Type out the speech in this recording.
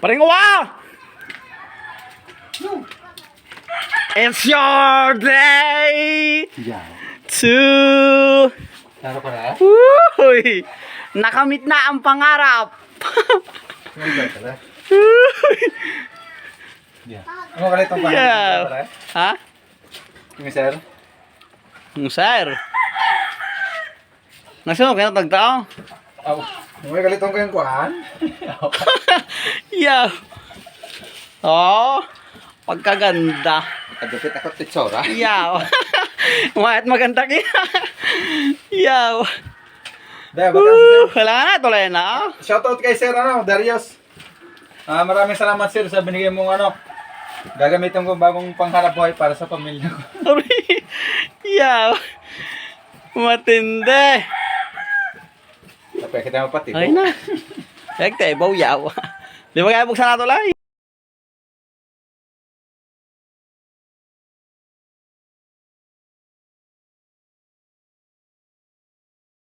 Paring uwa! It's your day Yeah. to... Taro ka na? Uy! Nakamit na ang pangarap! Ngayon ka na? Uy! Yeah. Ano ka itong bahay? Yeah. Ha? Yung sir? Sir? Nasa mo, kaya tagtao? Oh. May kalitong ko yung kuhan? Yeah. Oh, pagkaganda. Adupit ako titsora. Yeah. Mayat maganda kaya. Yeah. Dahil baka sir. Wala na, tuloy na. Shoutout kay Sir Darius. Maraming salamat sir sa binigay mong gagamitin ko bagong pangharap buhay para sa pamilya ko. Yeah. Matindi. Tapos kita mapati. Ay na. Hekte, baw yaw. Di ba kaya buksan nato lang?